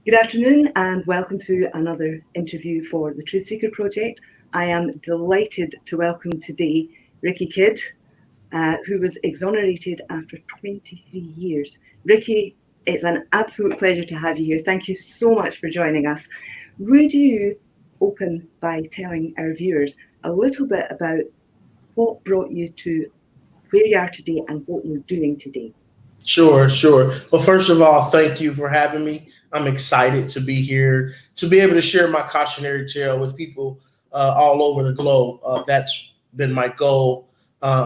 Good afternoon and welcome to another interview for the Truth Seeker Project. I am delighted to welcome today Ricky Kidd, who was exonerated after 23 years. Ricky, it's an absolute pleasure to have you here. Thank you so much for joining us. Would you open by telling our viewers a little bit about what brought you to where you are today and what you're doing today? Sure. Well, first of all, thank you for having me. I'm excited to be here, to be able to share my cautionary tale with people all over the globe. That's been my goal.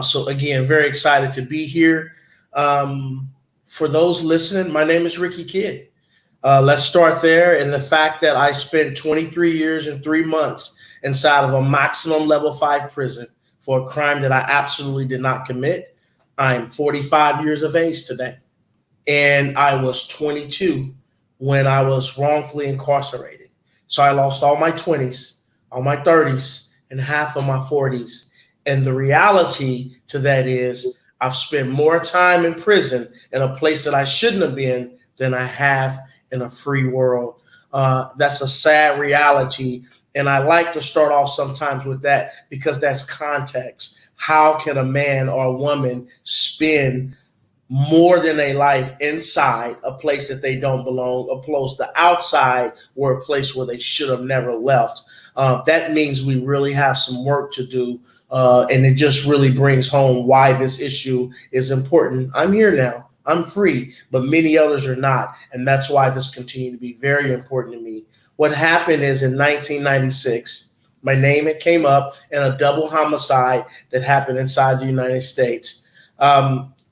So, again, very excited to be here. For those listening, my name is Ricky Kidd. Let's start there. And the fact that I spent 23 years and 3 months inside of a maximum level 5 prison for a crime that I absolutely did not commit. I'm 45 years of age today, and I was 22 when I was wrongfully incarcerated. So I lost all my 20s, all my 30s, and half of my 40s. And the reality to that is I've spent more time in prison in a place that I shouldn't have been than I have in a free world. That's a sad reality. And I like to start off sometimes with that because that's context. How can a man or a woman spend more than a life inside a place that they don't belong, opposed to outside or a place where they should have never left? That means we really have some work to do. And it just really brings home why this issue is important. I'm here now. I'm free, but many others are not. And that's why this continues to be very important to me. What happened is in 1996, my name had came up in a double homicide that happened inside the United States.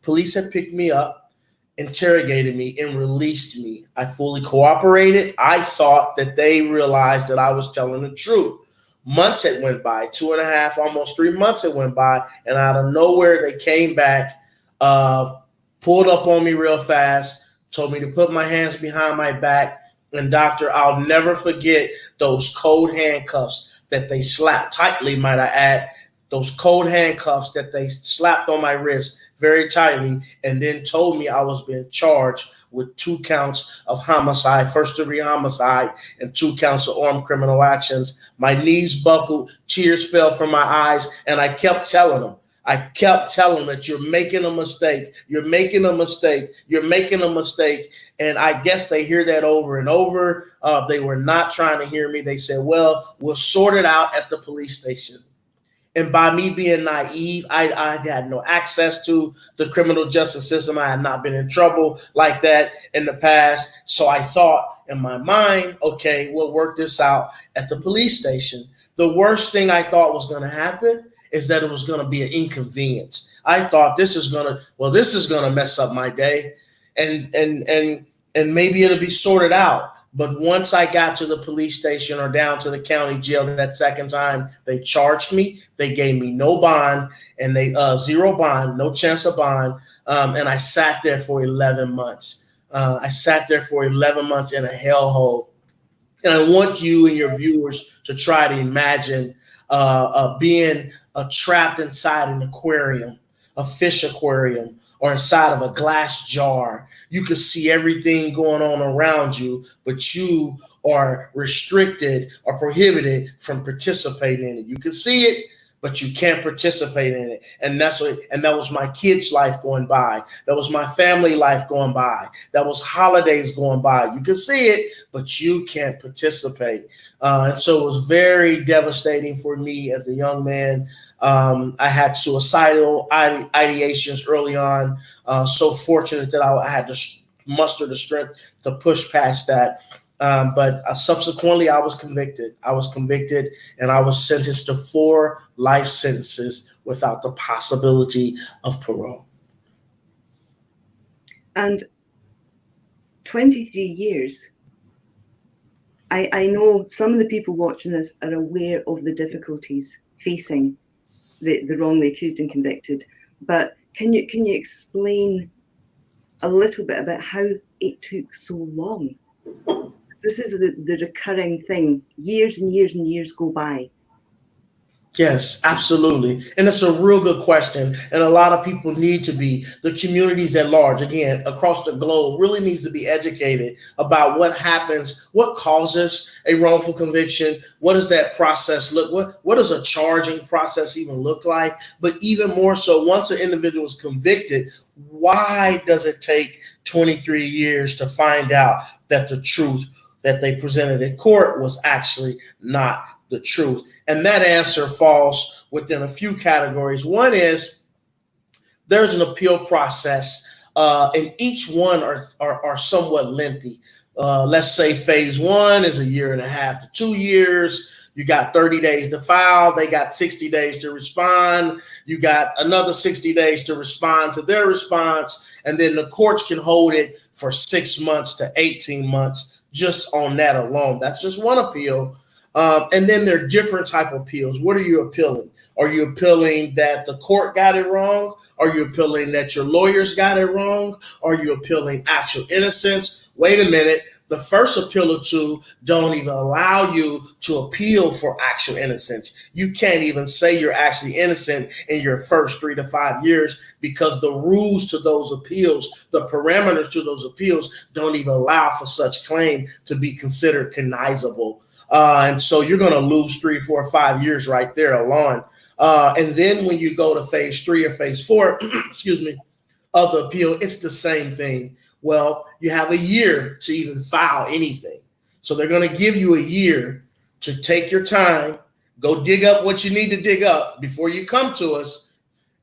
Police had picked me up, interrogated me, and released me. I fully cooperated. I thought that they realized that I was telling the truth. Months had went by, 2.5, almost 3 months had went by, and out of nowhere they came back, pulled up on me real fast, told me to put my hands behind my back. And doctor, I'll never forget those cold handcuffs that they slapped tightly, might I add, those cold handcuffs that they slapped on my wrist very tightly, and then told me I was being charged with 2 counts of homicide, first-degree homicide, and 2 counts of armed criminal actions. My knees buckled, tears fell from my eyes, and I kept telling them, that you're making a mistake. You're making a mistake. You're making a mistake. And I guess they hear that over and over. They were not trying to hear me. They said, well, we'll sort it out at the police station. And by me being naive, I had no access to the criminal justice system. I had not been in trouble like that in the past. So I thought in my mind, okay, we'll work this out at the police station. The worst thing I thought was going to happen is that it was going to be an inconvenience. I thought this is going to mess up my day, and maybe it'll be sorted out. But once I got to the police station or down to the county jail that second time, they charged me. They gave me no bond, and they zero bond, no chance of bond, and I sat there for 11 months. I sat there for 11 months in a hellhole. And I want you and your viewers to try to imagine being trapped inside an aquarium, a fish aquarium, or inside of a glass jar. You can see everything going on around you, but you are restricted or prohibited from participating in it. You can see it, but you can't participate in it. And that was my kids' life going by. That was my family life going by. That was holidays going by. You can see it, but you can't participate. And so it was very devastating for me as a young man. I had suicidal ideations early on. So fortunate that I had to muster the strength to push past that. But subsequently, I was convicted. And I was sentenced to 4 life sentences without the possibility of parole. And 23 years. I know some of the people watching this are aware of the difficulties facing the wrongly accused and convicted, but can you explain a little bit about how it took so long? This is the recurring thing. Years and years and years go by. Yes, absolutely. And it's a real good question. And a lot of people need to be, the communities at large, again, across the globe, really needs to be educated about what happens, what causes a wrongful conviction, what does that process look, what does a charging process even look like? But even more so, once an individual is convicted, why does it take 23 years to find out that the truth that they presented in court was actually not the truth? And that answer falls within a few categories. One is there's an appeal process, and each one are somewhat lengthy. Let's say phase one is a year and a half to 2 years. You got 30 days to file. They got 60 days to respond. You got another 60 days to respond to their response. And then the courts can hold it for 6 months to 18 months just on that alone. That's just one appeal. And then there are different type of appeals. What are you appealing? Are you appealing that the court got it wrong? Are you appealing that your lawyers got it wrong? Are you appealing actual innocence? Wait a minute. The first appeal or two don't even allow you to appeal for actual innocence. You can't even say you're actually innocent in your first 3 to 5 years because the rules to those appeals, the parameters to those appeals don't even allow for such claim to be considered cognizable. And so you're going to lose 3, 4, 5 years right there alone. And then when you go to phase three or phase four, excuse me, of the appeal, it's the same thing. Well, you have a year to even file anything. So they're going to give you a year to take your time, go dig up what you need to dig up before you come to us,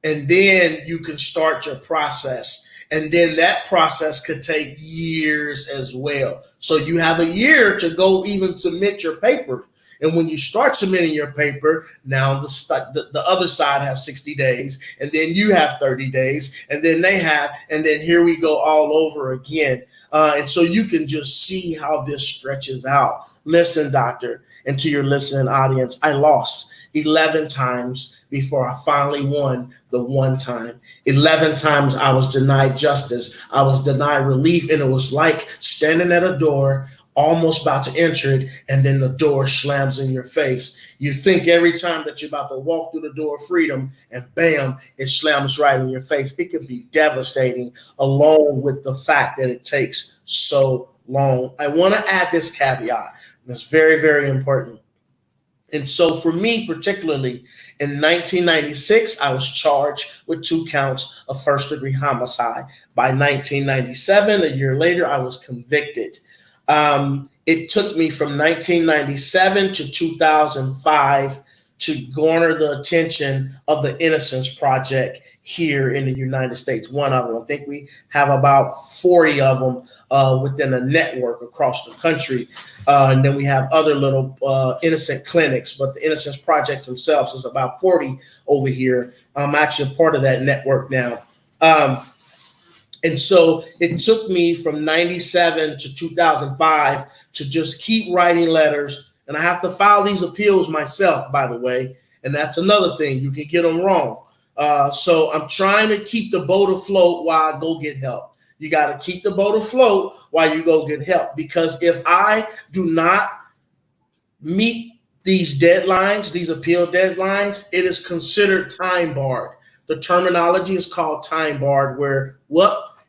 and then you can start your process. And then that process could take years as well. So you have a year to go even submit your paper. And when you start submitting your paper, now the other side have 60 days, and then you have 30 days, and then they have, and then here we go all over again. And so you can just see how this stretches out. Listen, doctor, and to your listening audience, I lost 11 times before I finally won the one time. 11 times I was denied justice. I was denied relief, and it was like standing at a door, almost about to enter it, and then the door slams in your face. You think every time that you're about to walk through the door of freedom, and bam, it slams right in your face. It can be devastating, along with the fact that it takes so long. I want to add this caveat. It's very, very important. And so for me, particularly in 1996, I was charged with 2 counts of first degree homicide. By 1997, a year later, I was convicted. It took me from 1997 to 2005 to garner the attention of the Innocence Project here in the United States. One of them, I think we have about 40 of them within a network across the country. And then we have other little innocent clinics, but the Innocence Project themselves is about 40 over here. I'm actually a part of that network now. And so it took me from 97 to 2005 to just keep writing letters. And I have to file these appeals myself, by the way. And that's another thing. You can get them wrong. So I'm trying to keep the boat afloat while I go get help. You got to keep the boat afloat while you go get help. Because if I do not meet these deadlines, these appeal deadlines, it is considered time barred. The terminology is called time barred, where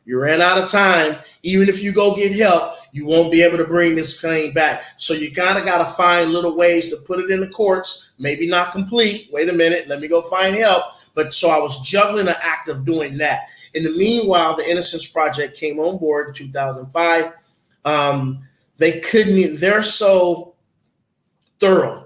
you ran out of time. Even if you go get help, you won't be able to bring this claim back. So you kind of got to find little ways to put it in the courts. Maybe not complete. Wait a minute, let me go find help. But so I was juggling the act of doing that. In the meanwhile, the Innocence Project came on board in 2005. They're so thorough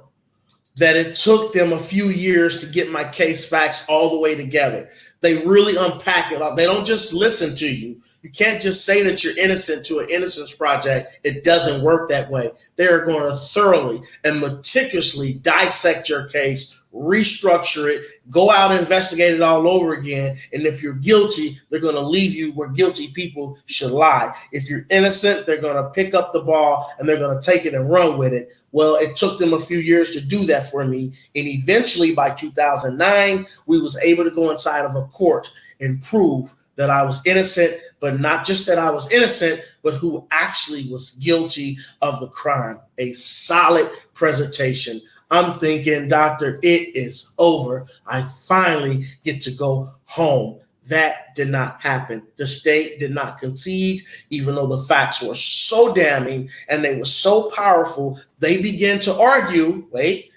that it took them a few years to get my case facts all the way together. They really unpack it. They don't just listen to you. You can't just say that you're innocent to an Innocence Project. It doesn't work that way. They're going to thoroughly and meticulously dissect your case, restructure it, go out and investigate it all over again. And if you're guilty, they're going to leave you where guilty people should lie. If you're innocent, they're going to pick up the ball and they're going to take it and run with it. Well, it took them a few years to do that for me. And eventually by 2009, we was able to go inside of a court and prove that I was innocent, but not just that I was innocent, but who actually was guilty of the crime. A solid presentation. I'm thinking, doctor, it is over. I finally get to go home. That did not happen. The state did not concede, even though the facts were so damning and they were so powerful. They began to argue, wait,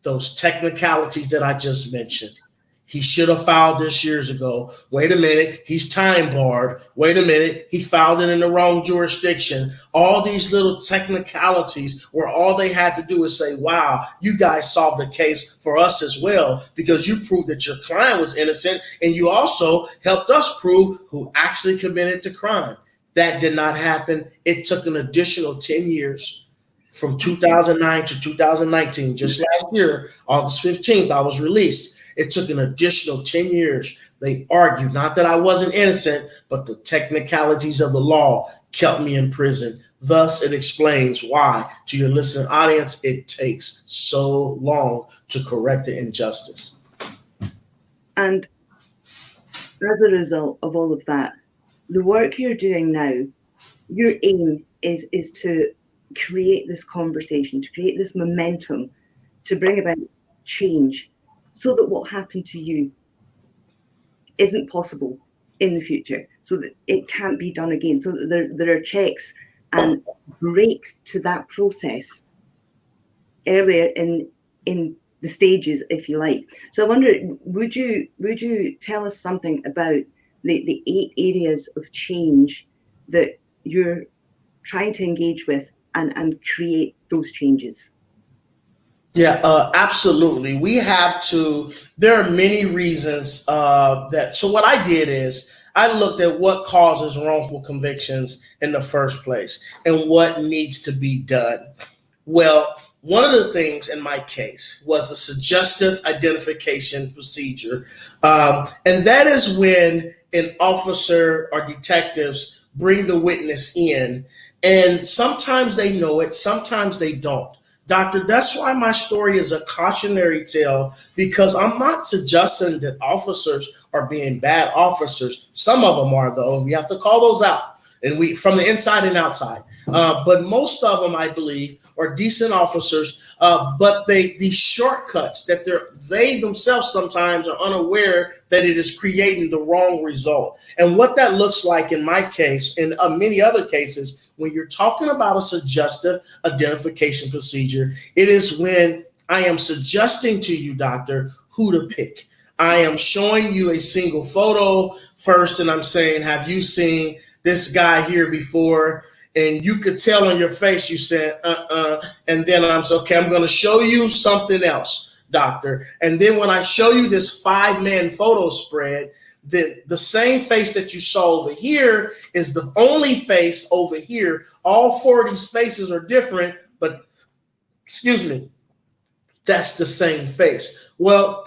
those technicalities that I just mentioned. He should have filed this years ago. Wait a minute, he's time barred. Wait a minute, he filed it in the wrong jurisdiction. All these little technicalities where all they had to do is say, wow, you guys solved the case for us as well because you proved that your client was innocent and you also helped us prove who actually committed the crime. That did not happen. It took an additional 10 years from 2009 to 2019. Just last year, August 15th, I was released. It took an additional 10 years. They argued, not that I wasn't innocent, but the technicalities of the law kept me in prison. Thus, it explains why, to your listening audience, it takes so long to correct the injustice. And as a result of all of that, the work you're doing now, your aim is to create this conversation, to create this momentum, to bring about change, so that what happened to you isn't possible in the future, so that it can't be done again, so that there are checks and breaks to that process earlier in the stages, if you like. So I wonder, would you tell us something about the 8 areas of change that you're trying to engage with and create those changes? Yeah, absolutely. We have to. There are many reasons that. So what I did is I looked at what causes wrongful convictions in the first place and what needs to be done. Well, one of the things in my case was the suggestive identification procedure, and that is when an officer or detectives bring the witness in, and sometimes they know it, sometimes they don't. Doctor, that's why my story is a cautionary tale because I'm not suggesting that officers are being bad officers. Some of them are, though. We have to call those out, and we from the inside and outside. But most of them, I believe, are decent officers. But these shortcuts that they themselves sometimes are unaware that it is creating the wrong result. And what that looks like in my case, and many other cases, when you're talking about a suggestive identification procedure, it is when I am suggesting to you, doctor, who to pick. I am showing you a single photo first, and I'm saying, have you seen this guy here before? And you could tell on your face, you said, and then I'm saying, okay, I'm going to show you something else, doctor. And then when I show you this 5-man photo spread, the same face that you saw over here is the only face over here. All 4 of these faces are different, but excuse me, that's the same face. Well,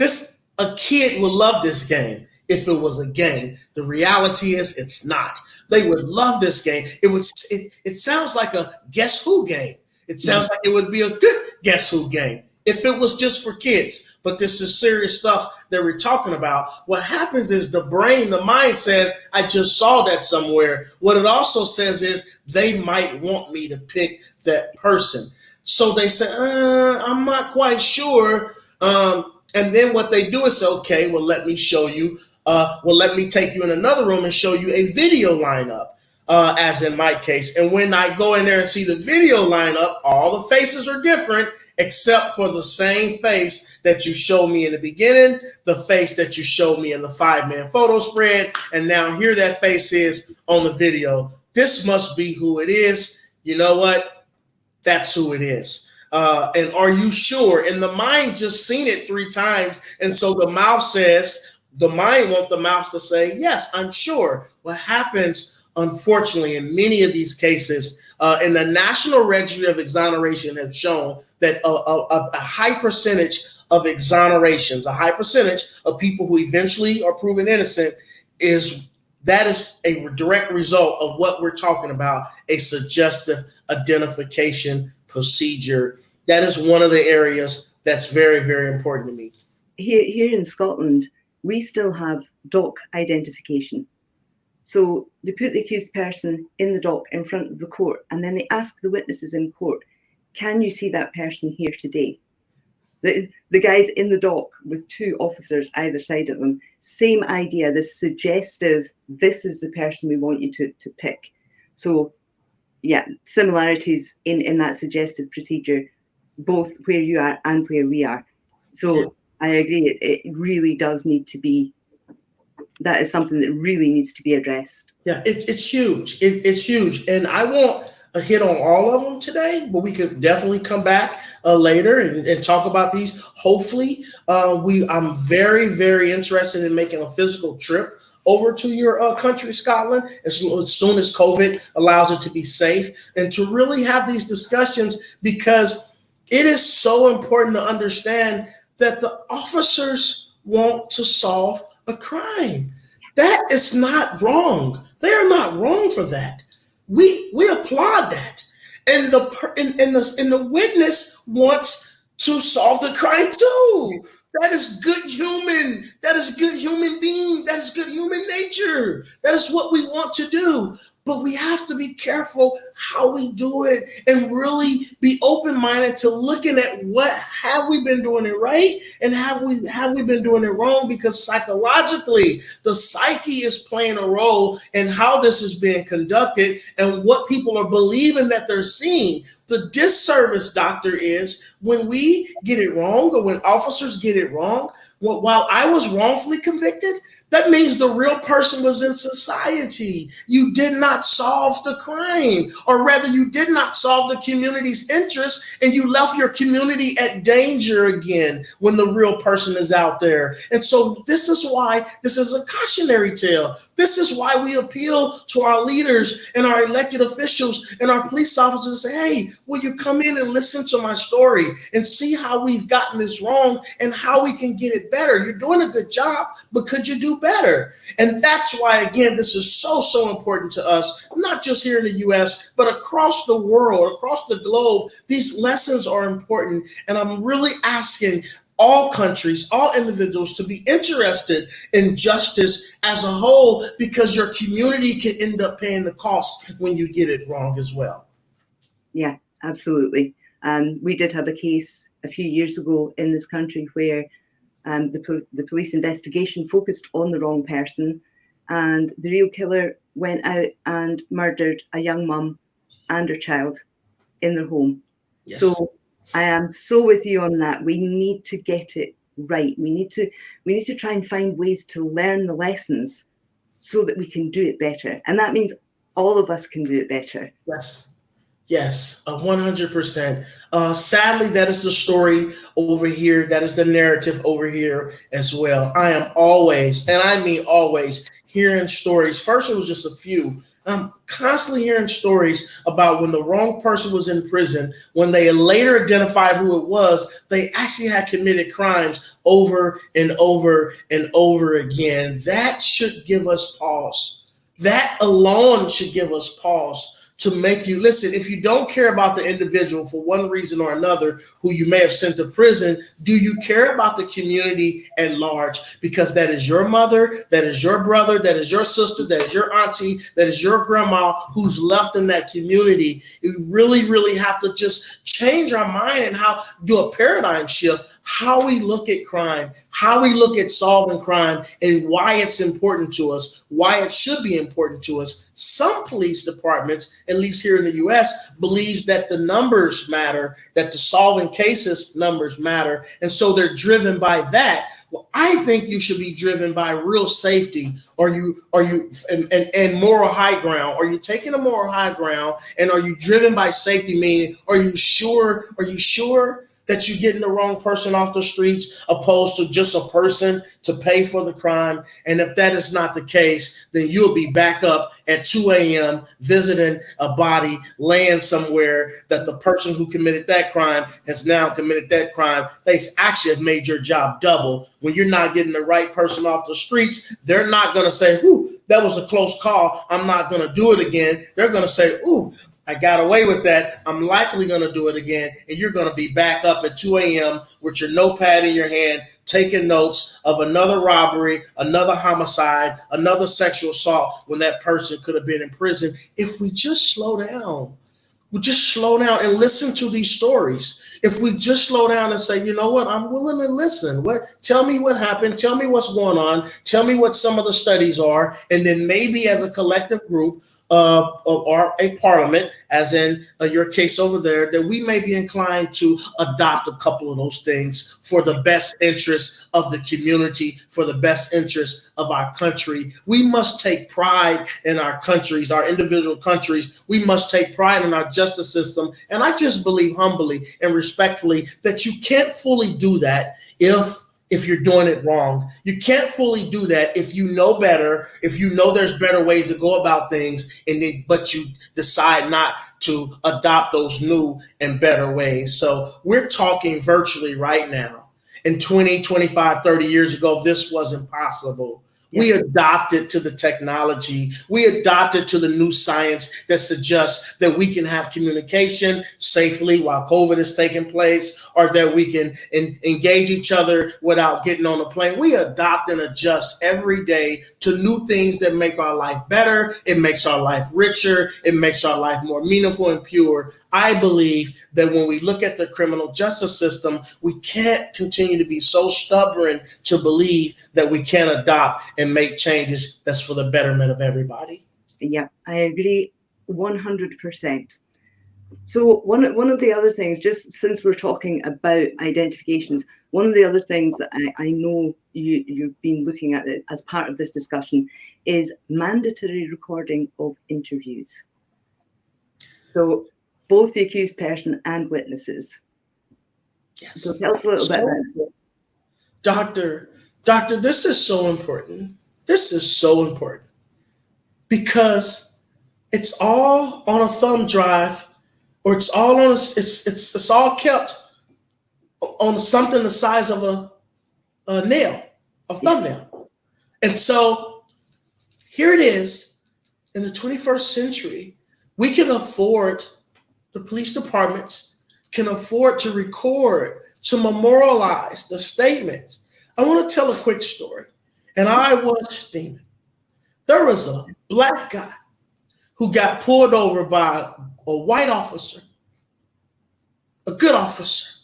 a kid would love this game if it was a game. The reality is it's not. They would love this game. It sounds like a guess who game. It sounds like it would be a good guess who game if it was just for kids. But this is serious stuff that we're talking about. What happens is the mind says, I just saw that somewhere. What it also says is they might want me to pick that person. So they say, I'm not quite sure. And then what they do is say, okay, well, let me show you. Let me take you in another room and show you a video lineup, as in my case. And when I go in there and see the video lineup, all the faces are different except for the same face that you showed me in the beginning, the face that you showed me in the 5-man photo spread, and now here that face is on the video. This must be who it is. You know what? That's who it is. And are you sure? And the mind just seen it 3 times, and so the mind wants the mouth to say, yes, I'm sure. What happens, unfortunately, in many of these cases, in the National Registry of Exoneration have shown that a high percentage of exonerations, a high percentage of people who eventually are proven innocent is a direct result of what we're talking about, a suggestive identification procedure. That is one of the areas that's very, very important to me. Here in Scotland, we still have doc identification. So they put the accused person in the dock in front of the court, and then they ask the witnesses in court, can you see that person here today? The guys in the dock with two officers either side of them, same idea, this suggestive, this is the person we want you to pick. So yeah, similarities in that suggestive procedure, both where you are and where we are. So I agree, it really does need to be, that is something that really needs to be addressed. Yeah, it's huge. It's huge. And I won't hit on all of them today, but we could definitely come back later and talk about these. Hopefully, I'm very, very interested in making a physical trip over to your country, Scotland, as soon as COVID allows it to be safe, and to really have these discussions, because it is so important to understand that the officers want to solve a crime. That is not wrong. They are not wrong for that. We applaud that, and the witness wants to solve the crime too. That is good human. That is good human being. That is good human nature. That is what we want to do. But we have to be careful how we do it and really be open-minded to looking at what have we been doing it right and have we been doing it wrong, because psychologically the psyche is playing a role in how this is being conducted and what people are believing that they're seeing. The disservice, doctor, is when we get it wrong, or when officers get it wrong. While I was wrongfully convicted, that means the real person was in society. You did not solve the crime, or rather, you did not solve the community's interest, and you left your community at danger again when the real person is out there. And so this is why this is a cautionary tale. This is why we appeal to our leaders and our elected officials and our police officers and say, hey, will you come in and listen to my story and see how we've gotten this wrong and how we can get it better? You're doing a good job, but could you do better? And that's why, again, this is so important to us, not just here in the U.S., but across the world, across the globe. These lessons are important. And I'm really asking all countries, all individuals to be interested in justice as a whole, because your community can end up paying the cost when you get it wrong as well. Yeah, absolutely. We did have a case a few years ago in this country where the police investigation focused on the wrong person, and the real killer went out and murdered a young mum and her child in their home. Yes. So I am so with you on that. We need to get it right. We need to try and find ways to learn the lessons so that we can do it better. And that means all of us can do it better. Yes, 100%. Sadly, that is the story over here. That is the narrative over here as well. I am always, and I mean always, hearing stories. First, it was just a few. I'm constantly hearing stories about when the wrong person was in prison, when they later identified who it was, they actually had committed crimes over and over and over again. That should give us pause. That alone should give us pause to make you listen. If you don't care about the individual for one reason or another who you may have sent to prison, do you care about the community at large? Because that is your mother, that is your brother, that is your sister, that is your auntie, that is your grandma who's left in that community. We really have to just change our mind and do a paradigm shift, how we look at crime, how we look at solving crime, and why it's important to us, why it should be important to us. Some police departments, at least here in the US, believes that the numbers matter, that the solving cases numbers matter, and so they're driven by that. Well, I think you should be driven by real safety, and moral high ground. Are you taking a moral high ground, and are you driven by safety? Meaning, are you sure that you're getting the wrong person off the streets, opposed to just a person to pay for the crime? And if that is not the case, then you'll be back up at 2 a.m. visiting a body laying somewhere that the person who committed that crime has now committed that crime. They actually have made your job double. When you're not getting the right person off the streets, they're not going to say, "Ooh, that was a close call. I'm not going to do it again." They're going to say, "Ooh, I got away with that. I'm likely going to do it again." And you're going to be back up at 2 a.m. with your notepad in your hand, taking notes of another robbery, another homicide, another sexual assault, when that person could have been in prison. If we just slow down, we just slow down and listen to these stories. If we just slow down and say, you know what, I'm willing to listen. Tell me what happened. Tell me what's going on. Tell me what some of the studies are. And then maybe as a collective group, or a parliament, as in your case over there, that we may be inclined to adopt a couple of those things for the best interest of the community, for the best interest of our country. We must take pride in our countries, our individual countries. We must take pride in our justice system. And I just believe humbly and respectfully that you can't fully do that if you're doing it wrong. You can't fully do that if you know better, if you know there's better ways to go about things, but you decide not to adopt those new and better ways. So we're talking virtually right now. In 20, 25, 30 years ago, this wasn't possible. Yeah. We adopted to the technology. We adopted to the new science that suggests that we can have communication safely while COVID is taking place, or that we can engage each other without getting on a plane. We adopt and adjust every day to new things that make our life better. It makes our life richer. It makes our life more meaningful and pure. I believe that when we look at the criminal justice system, we can't continue to be so stubborn to believe that we can't adopt and make changes that's for the betterment of everybody. Yeah, I agree 100%. So one of the other things, just since we're talking about identifications, one of the other things that I know you've been looking at it as part of this discussion is mandatory recording of interviews. So both the accused person and witnesses. Yes. So tell us a little bit about it. Doctor, this is so important. This is so important because it's all on a thumb drive, or it's all on it's all kept on something the size of a nail, a thumbnail. And so here it is in the 21st century. We can afford, the police departments can afford to record, to memorialize the statements. I want to tell a quick story. And I was steaming. There was a black guy who got pulled over by a white officer, a good officer.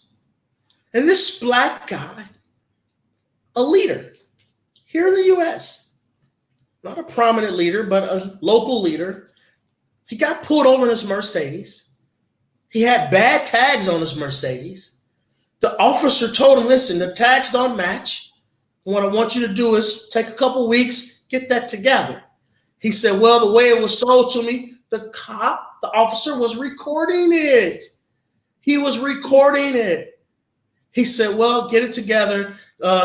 And this black guy, a leader here in the U.S., not a prominent leader, but a local leader, he got pulled over in his Mercedes. He had bad tags on his Mercedes. The officer told him, listen, the tags don't match. What I want you to do is take a couple weeks, get that together. He said, well, the way it was sold to me, the officer was recording it. He was recording it. He said, well, get it together.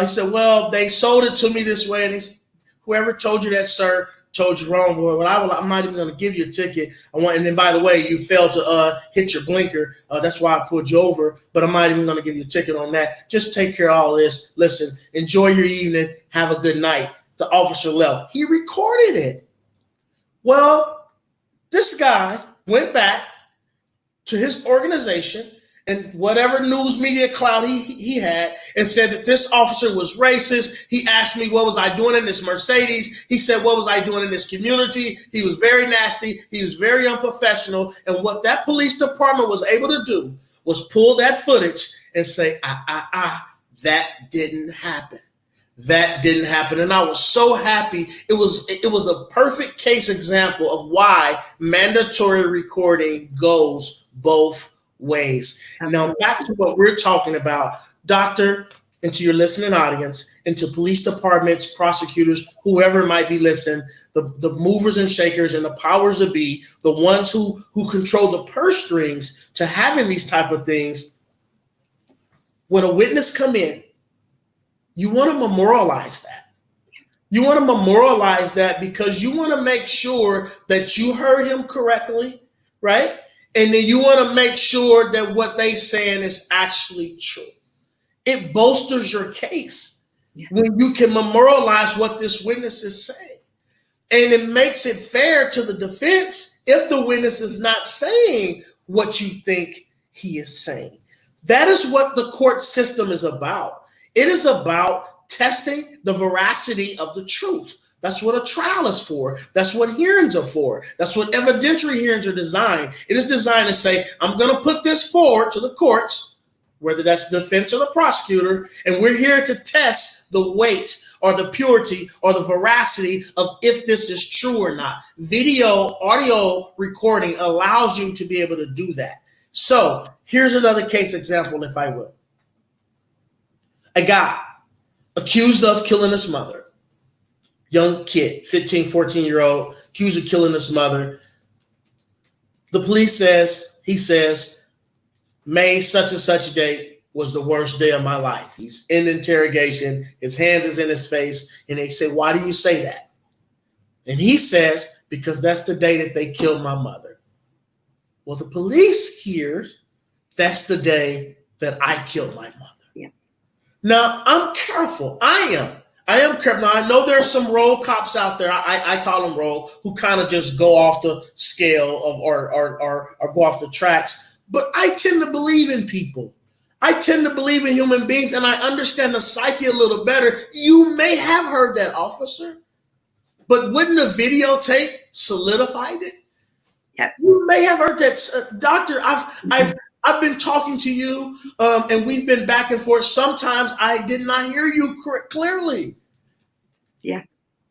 He said, well, they sold it to me this way. And whoever told you that, sir, told you wrong. Well, I'm not even going to give you a ticket. And then, by the way, you failed to hit your blinker. That's why I pulled you over. But I'm not even going to give you a ticket on that. Just take care of all this. Listen, enjoy your evening. Have a good night. The officer left. He recorded it. Well, this guy went back to his organization and whatever news media clout he had, and said that this officer was racist. He asked me, what was I doing in this Mercedes? He said, what was I doing in this community? He was very nasty. He was very unprofessional. And what that police department was able to do was pull that footage and say, that didn't happen. That didn't happen. And I was so happy. It was a perfect case example of why mandatory recording goes both ways. Now, back to what we're talking about, Doctor, and to your listening audience, and to police departments, prosecutors, whoever might be listening, the movers and shakers and the powers that be, the ones who control the purse strings to having these type of things. When a witness come in, you want to memorialize that. You want to memorialize that because you want to make sure that you heard him correctly, right? And then you want to make sure that what they saying is actually true. It bolsters your case when you can memorialize what this witness is saying. And it makes it fair to the defense if the witness is not saying what you think he is saying. That is what the court system is about. It is about testing the veracity of the truth. That's what a trial is for. That's what hearings are for. That's what evidentiary hearings are designed. It is designed to say, I'm going to put this forward to the courts, whether that's the defense or the prosecutor, and we're here to test the weight or the purity or the veracity of if this is true or not. Video, audio recording allows you to be able to do that. So here's another case example, if I will. A guy accused of killing his mother. Young kid, 15, 14-year-old, accused of killing his mother. The police says, May such and such date was the worst day of my life. He's in interrogation. His hands is in his face. And they say, why do you say that? And he says, because that's the day that they killed my mother. Well, the police hears that's the day that I killed my mother. Yeah. Now, I'm careful. I am careful. Now, I know there's some rogue cops out there. I call them rogue, who kind of just go off the scale of or go off the tracks. But I tend to believe in people. I tend to believe in human beings, and I understand the psyche a little better. You may have heard that, officer, but wouldn't a videotape solidified it? Yeah. You may have heard that, doctor. I've been talking to you, and we've been back and forth. Sometimes I did not hear you clearly. Yeah.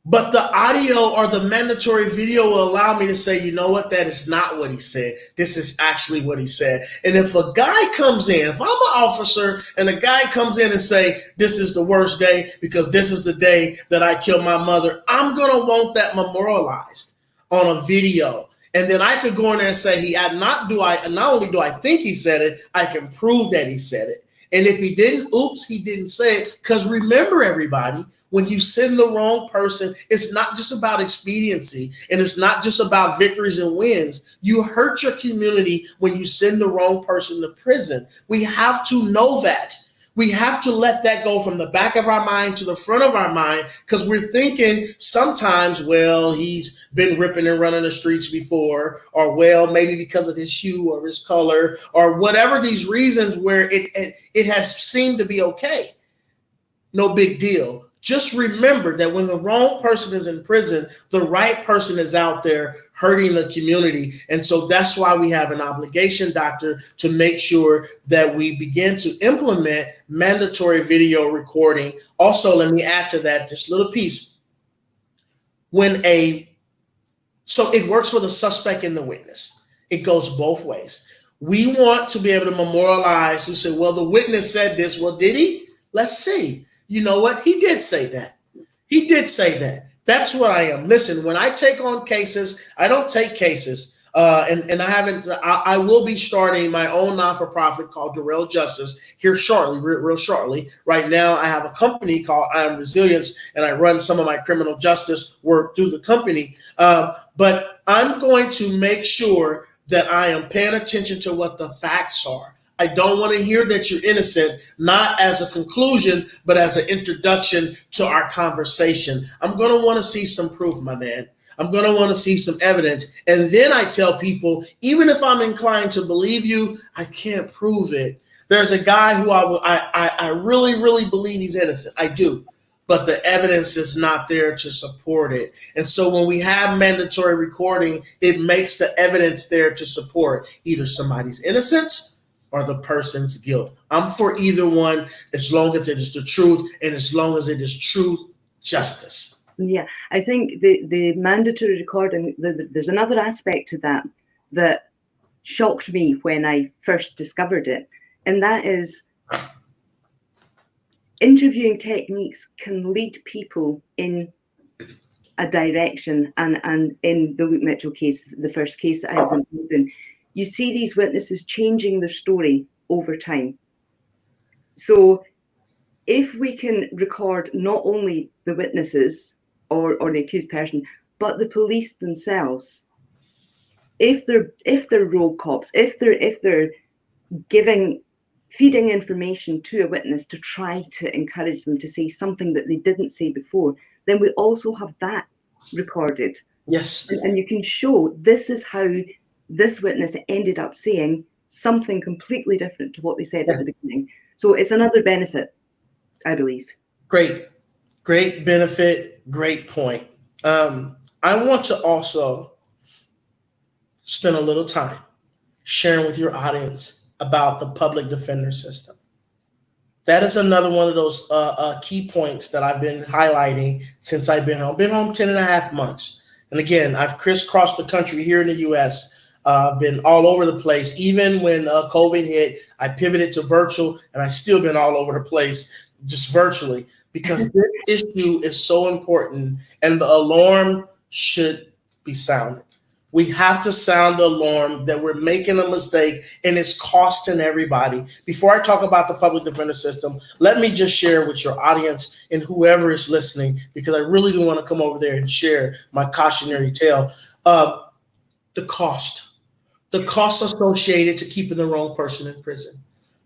But the audio or the mandatory video will allow me to say, you know what, that is not what he said. This is actually what he said. And if a guy comes in, if I'm an officer and a guy comes in and say, this is the worst day because this is the day that I killed my mother, I'm going to want that memorialized on a video. And then I could go in there and say, not only do I think he said it, I can prove that he said it. And if he didn't, oops, he didn't say it. Because remember, everybody, when you send the wrong person, it's not just about expediency and it's not just about victories and wins. You hurt your community when you send the wrong person to prison. We have to know that. We have to let that go from the back of our mind to the front of our mind, because we're thinking sometimes, well, he's been ripping and running the streets before, or well, maybe because of his hue or his color or whatever these reasons where it has seemed to be okay. No big deal. Just remember that when the wrong person is in prison, the right person is out there hurting the community. And so that's why we have an obligation, doctor, to make sure that we begin to implement mandatory video recording. Also, let me add to that this little piece. So it works for the suspect and the witness. It goes both ways. We want to be able to memorialize who said, well, the witness said this. Well, did he? Let's see. You know what? He did say that. He did say that. That's what I am. Listen, when I take on cases, I don't take cases. And I will be starting my own non-for-profit called Darrell Justice here shortly, real shortly. Right now, I have a company called I Am Resilience, and I run some of my criminal justice work through the company. But I'm going to make sure that I am paying attention to what the facts are. I don't want to hear that you're innocent, not as a conclusion, but as an introduction to our conversation. I'm going to want to see some proof, my man. I'm going to want to see some evidence. And then I tell people, even if I'm inclined to believe you, I can't prove it. There's a guy who I really, really believe he's innocent. I do. But the evidence is not there to support it. And so when we have mandatory recording, it makes the evidence there to support either somebody's innocence or the person's guilt. I'm for either one, as long as it is the truth and as long as it is true justice. Yeah, I think the mandatory recording, there's another aspect to that shocked me when I first discovered it, and that is interviewing techniques can lead people in a direction. And in the Luke Mitchell case, the first case that I was involved in, you see these witnesses changing their story over time. So if we can record not only the witnesses or the accused person, but the police themselves, if they're rogue cops, if they're feeding information to a witness to try to encourage them to say something that they didn't say before, then we also have that recorded. Yes. And you can show this is how this witness ended up saying something completely different to what they said at the beginning. So it's another benefit, I believe. Great benefit, great point. I want to also spend a little time sharing with your audience about the public defender system. That is another one of those key points that I've been highlighting since I've been home. Been home 10 and a half months. And again, I've crisscrossed the country here in the U.S. I've been all over the place. Even when COVID hit, I pivoted to virtual, and I've still been all over the place just virtually because this issue is so important, and the alarm should be sounded. We have to sound the alarm that we're making a mistake and it's costing everybody. Before I talk about the public defender system, let me just share with your audience and whoever is listening, because I really do want to come over there and share my cautionary tale. The cost associated to keeping the wrong person in prison.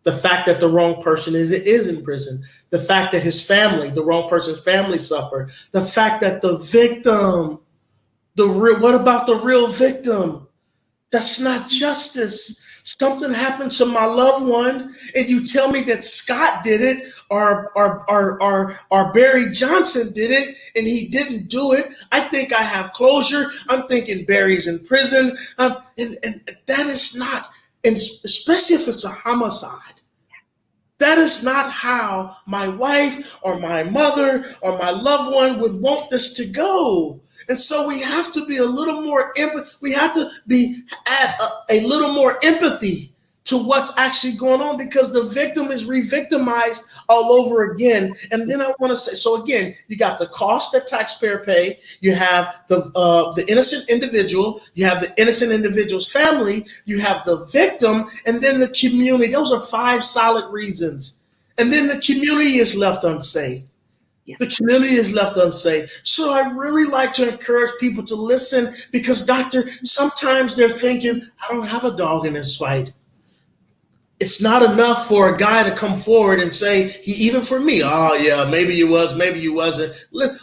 The fact that the wrong person is in prison. The fact that his family, the wrong person's family, suffer. The fact that the victim, what about the real victim? That's not justice. Something happened to my loved one, and you tell me that Scott did it, or Barry Johnson did it, and he didn't do it. I think I have closure. I'm thinking Barry's in prison, and that is not, and especially if it's a homicide. That is not how my wife or my mother or my loved one would want this to go. And so we have to be a little more we have to be add a little more empathy to what's actually going on, because the victim is re-victimized all over again. And then I want to say, so again, you got the cost that taxpayer pay, you have the innocent individual, you have the innocent individual's family, you have the victim, and then the community. Those are 5 solid reasons. And then the community is left unsafe. Yeah. The community is left unsafe. So I really like to encourage people to listen, because, doctor, sometimes they're thinking, I don't have a dog in this fight. It's not enough for a guy to come forward and say, even for me, oh yeah, maybe you was, maybe you wasn't.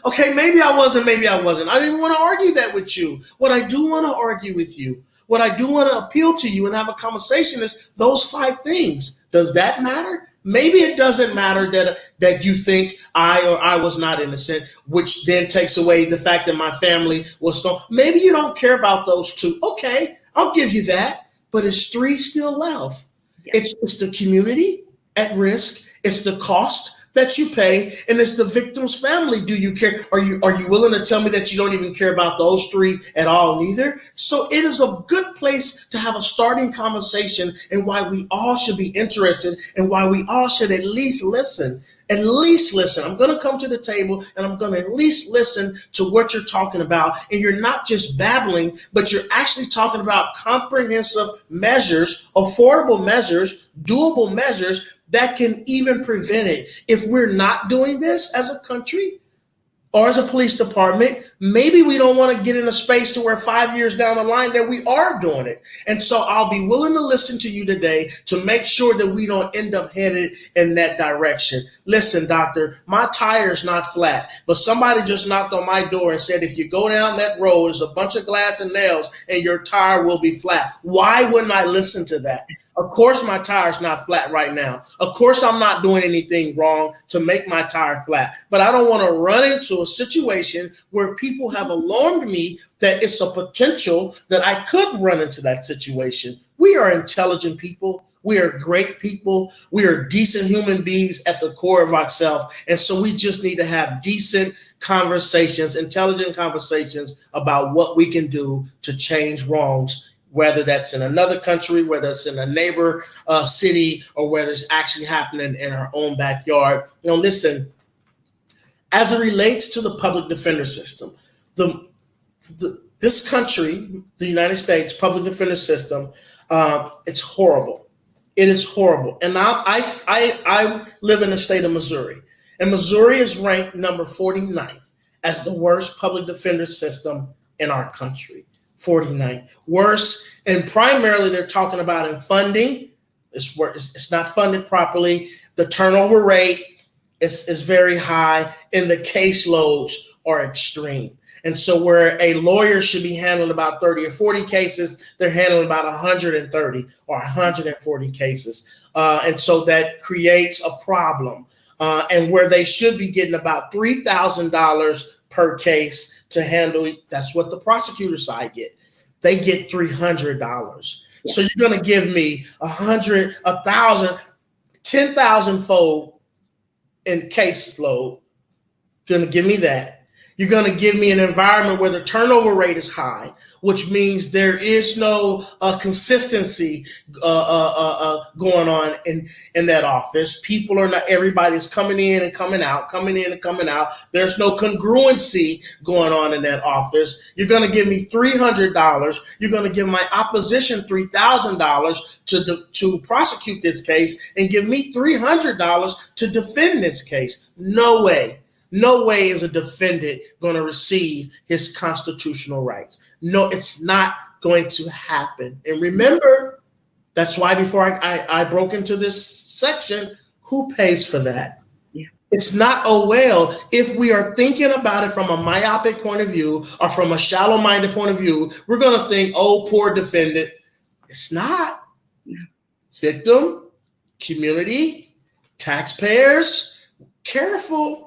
Okay, maybe I wasn't, maybe I wasn't. I didn't want to argue that with you. What I do want to argue with you, what I do want to appeal to you and have a conversation is those 5 things. Does that matter? Maybe it doesn't matter that you think I was not innocent, which then takes away the fact that my family was stolen. Maybe you don't care about those 2. Okay, I'll give you that. But it's 3 still left. It's the community at risk. It's the cost that you pay, and it's the victim's family. Do you care? Are you willing to tell me that you don't even care about those 3 at all, neither? So it is a good place to have a starting conversation, and why we all should be interested, and why we all should at least listen. At least listen. I'm going to come to the table and I'm going to at least listen to what you're talking about. And you're not just babbling, but you're actually talking about comprehensive measures, affordable measures, doable measures that can even prevent it. If we're not doing this as a country or as a police department, maybe we don't want to get in a space to where 5 years down the line that we are doing it. And so I'll be willing to listen to you today to make sure that we don't end up headed in that direction. Listen, doctor, my tire's not flat, but somebody just knocked on my door and said, if you go down that road, there's a bunch of glass and nails and your tire will be flat. Why wouldn't I listen to that? Of course, my tire's not flat right now. Of course, I'm not doing anything wrong to make my tire flat. But I don't want to run into a situation where people have alarmed me that it's a potential that I could run into that situation. We are intelligent people. We are great people. We are decent human beings at the core of ourselves. And so we just need to have decent conversations, intelligent conversations about what we can do to change wrongs, whether that's in another country, whether it's in a neighbor city, or whether it's actually happening in our own backyard. Listen, as it relates to the public defender system, this country, the United States public defender system, it's horrible. It is horrible. And I live in the state of Missouri, and Missouri is ranked number 49th as the worst public defender system in our country. 49th. Worse, and primarily they're talking about in funding. It's not funded properly. The turnover rate is very high, and the caseloads are extreme. And so where a lawyer should be handling about 30 or 40 cases, they're handling about 130 or 140 cases. And so that creates a problem. And where they should be getting about $3,000 per case to handle it. That's what the prosecutor side get. They get $300. Yeah. So you're going to give me 100, 1,000, 10,000 fold in caseload. Going to give me that. You're going to give me an environment where the turnover rate is high, which means there is no consistency going on in that office. People are not, everybody's coming in and coming out, coming in and coming out. There's no congruency going on in that office. You're going to give me $300. You're going to give my opposition $3,000 to prosecute this case and give me $300 to defend this case. No way. No way is a defendant going to receive his constitutional rights. No, it's not going to happen. And remember, that's why before I broke into this section, who pays for that? Yeah. It's not, oh, well, if we are thinking about it from a myopic point of view or from a shallow-minded point of view, we're going to think, oh, poor defendant. It's not. No. Victim, community, taxpayers, careful.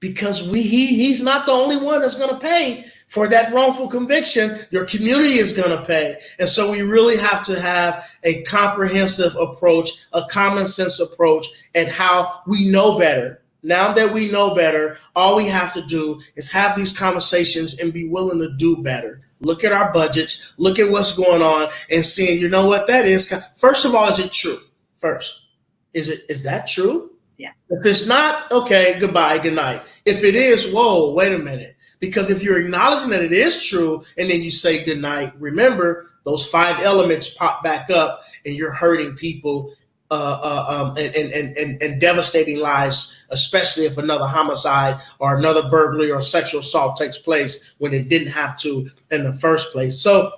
Because he's not the only one that's going to pay for that wrongful conviction. Your community is going to pay. And so we really have to have a comprehensive approach, a common sense approach, and how we know better. Now that we know better, all we have to do is have these conversations and be willing to do better. Look at our budgets, look at what's going on, and seeing, you know what that is. First of all, is it true? First, is that true? Yeah. If it's not, okay, goodbye, good night. If it is, whoa, wait a minute. Because if you're acknowledging that it is true and then you say good night, remember those 5 elements pop back up and you're hurting people and devastating lives, especially if another homicide or another burglary or sexual assault takes place when it didn't have to in the first place. So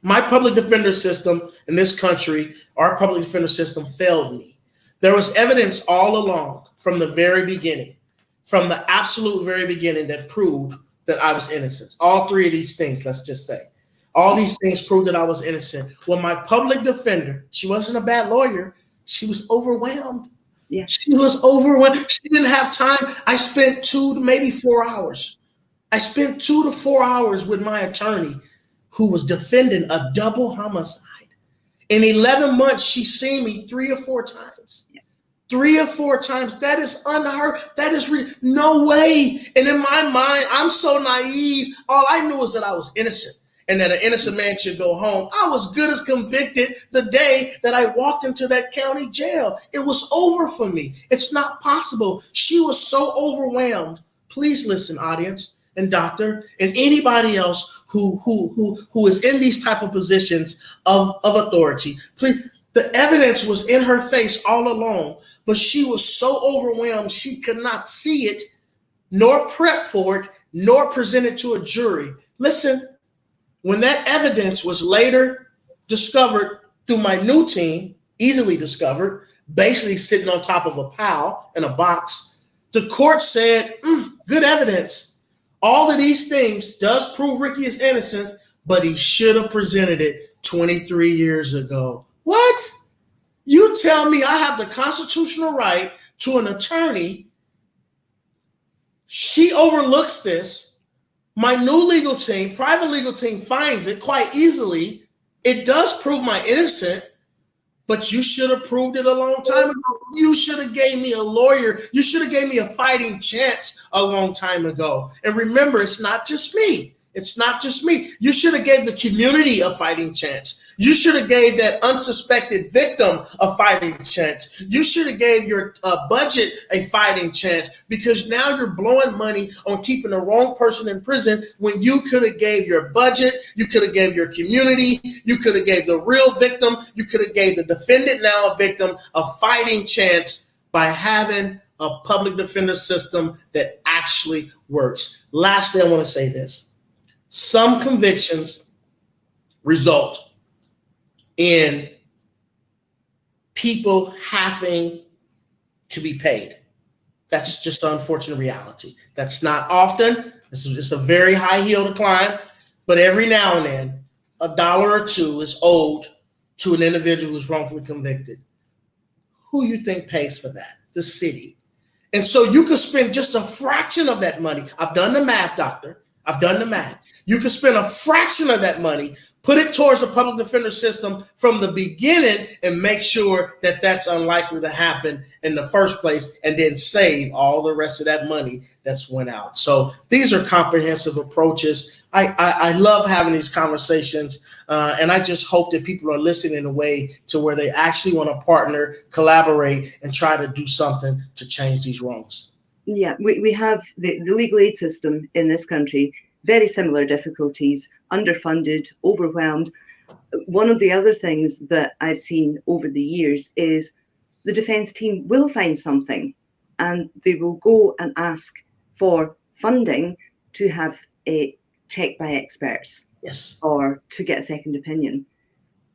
my public defender system in this country, our public defender system failed me. There was evidence all along from the very beginning, from the absolute very beginning, that proved that I was innocent. All 3 of these things, let's just say. All these things proved that I was innocent. When my public defender, she wasn't a bad lawyer, she was overwhelmed. Yeah. She was overwhelmed. She didn't have time. I spent 2 to maybe 4 hours. I spent 2 to 4 hours with my attorney who was defending a double homicide. In 11 months, she's seen me 3 or 4 times. 3 or 4 times. That is unheard. That is no way. And in my mind, I'm so naive. All I knew was that I was innocent and that an innocent man should go home. I was good as convicted the day that I walked into that county jail. It was over for me. It's not possible. She was so overwhelmed. Please listen, audience and doctor and anybody else who is in these type of positions of authority. Please. The evidence was in her face all along, but she was so overwhelmed she could not see it, nor prep for it, nor present it to a jury. Listen, when that evidence was later discovered through my new team, easily discovered, basically sitting on top of a pile in a box, the court said, good evidence. All of these things does prove Ricky is innocent, but he should have presented it 23 years ago. What? You tell me I have the constitutional right to an attorney. She overlooks this. My new legal team, private legal team, finds it quite easily. It does prove my innocence, but you should have proved it a long time ago. You should have gave me a lawyer. You should have gave me a fighting chance a long time ago. And remember, it's not just me. It's not just me. You should have gave the community a fighting chance. You should have gave that unsuspected victim a fighting chance. You should have gave your budget a fighting chance, because now you're blowing money on keeping the wrong person in prison when you could have gave your budget, you could have gave your community, you could have gave the real victim, you could have gave the defendant, now a victim, a fighting chance by having a public defender system that actually works. Lastly, I want to say this. Some convictions result in people having to be paid. That's just an unfortunate reality. That's not often. It's a very high hill to climb, but every now and then, $1 or $2 is owed to an individual who's wrongfully convicted. Who you think pays for that? The city. And so you could spend just a fraction of that money. I've done the math, doctor. I've done the math. You could spend a fraction of that money, put it towards the public defender system from the beginning, and make sure that that's unlikely to happen in the first place, and then save all the rest of that money that's went out. So these are comprehensive approaches. I love having these conversations, and I just hope that people are listening in a way to where they actually want to partner, collaborate, and try to do something to change these wrongs. Yeah, we have the legal aid system in this country, very similar difficulties, underfunded, overwhelmed. One of the other things that I've seen over the years is the defence team will find something and they will go and ask for funding to have a check by experts. Yes. Or to get a second opinion.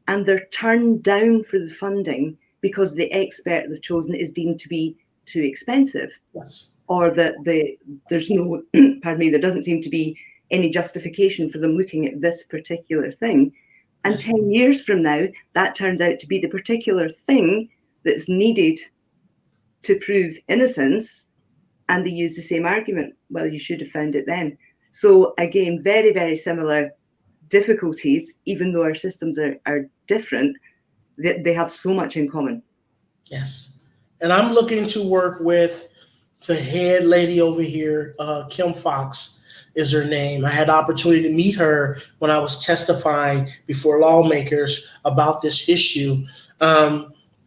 And they're turned down for the funding because the expert they've chosen is deemed to be too expensive. Yes. Or that there's no, pardon me, there doesn't seem to be any justification for them looking at this particular thing. And Yes. 10 years from now, that turns out to be the particular thing that's needed to prove innocence, and they use the same argument. Well, you should have found it then. So again, very, very similar difficulties, even though our systems are different, they have so much in common. Yes. And I'm looking to work with the head lady over here, Kym Fox is her name. I had the opportunity to meet her when I was testifying before lawmakers about this issue.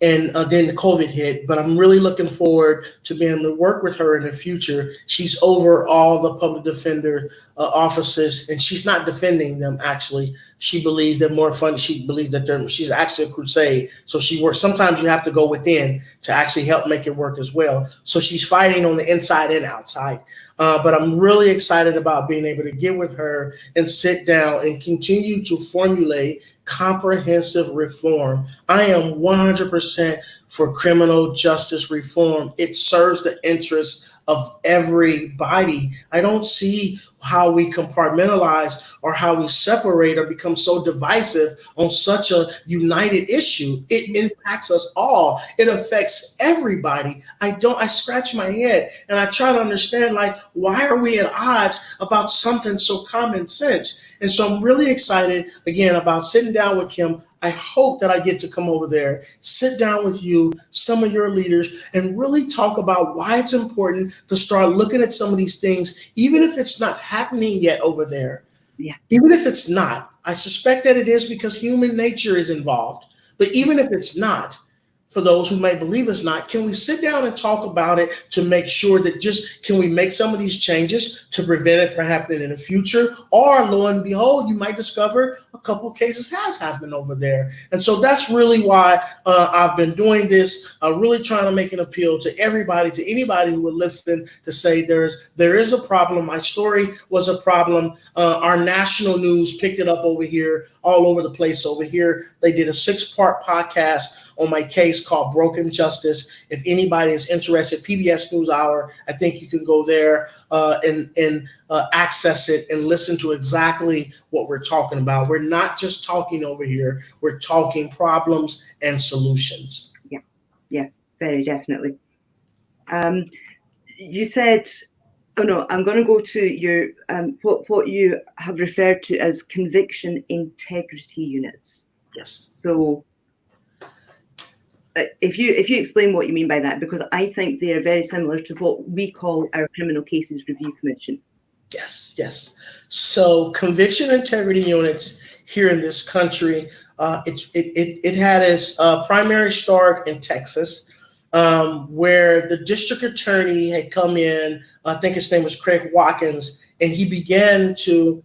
And then the COVID hit, but I'm really looking forward to being able to work with her in the future. She's over all the public defender offices, and she's not defending them, actually. She believes they're more fun. She believes that she's actually a crusade. So she works. Sometimes you have to go within to actually help make it work as well. So she's fighting on the inside and outside. But I'm really excited about being able to get with her and sit down and continue to formulate comprehensive reform. I am 100% for criminal justice reform. It serves the interests of everybody. I don't see how we compartmentalize or how we separate or become so divisive on such a united issue. It impacts us all. It affects everybody. I scratch my head and I try to understand, like, why are we at odds about something so common sense? And so I'm really excited, again, about sitting down with Kym. I hope that I get to come over there, sit down with you, some of your leaders, and really talk about why it's important to start looking at some of these things, even if it's not happening yet over there. Yeah. Even if it's not, I suspect that it is because human nature is involved. But even if it's not, for those who may believe it's not, can we sit down and talk about it to make sure that can we make some of these changes to prevent it from happening in the future? Or lo and behold, you might discover a couple of cases has happened over there. And so that's really why I've been doing this, really trying to make an appeal to everybody, to anybody who would listen, to say there is a problem. My story was a problem. Our national news picked it up over here, all over the place over here. They did a 6-part podcast on my case called Broken Justice. If anybody is interested, PBS NewsHour, I think you can go there and access it and listen to exactly what we're talking about. We're not just talking over here, we're talking problems and solutions. Yeah, very definitely. You said, I'm going to go to your what you have referred to as conviction integrity units. Yes. So if you explain what you mean by that, because I think they are very similar to what we call our Criminal Cases Review Commission. Yes. So conviction integrity units here in this country, it had its primary start in Texas, where the district attorney had come in. I think his name was Craig Watkins, and he began to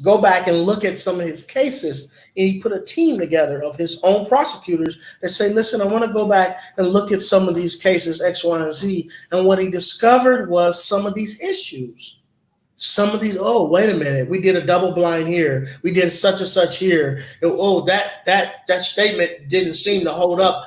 go back and look at some of his cases. And he put a team together of his own prosecutors that say, listen, I want to go back and look at some of these cases, X, Y, and Z. And what he discovered was some of these issues. Some of these, oh, wait a minute, we did a double blind here. We did such and such here. And, oh, that statement didn't seem to hold up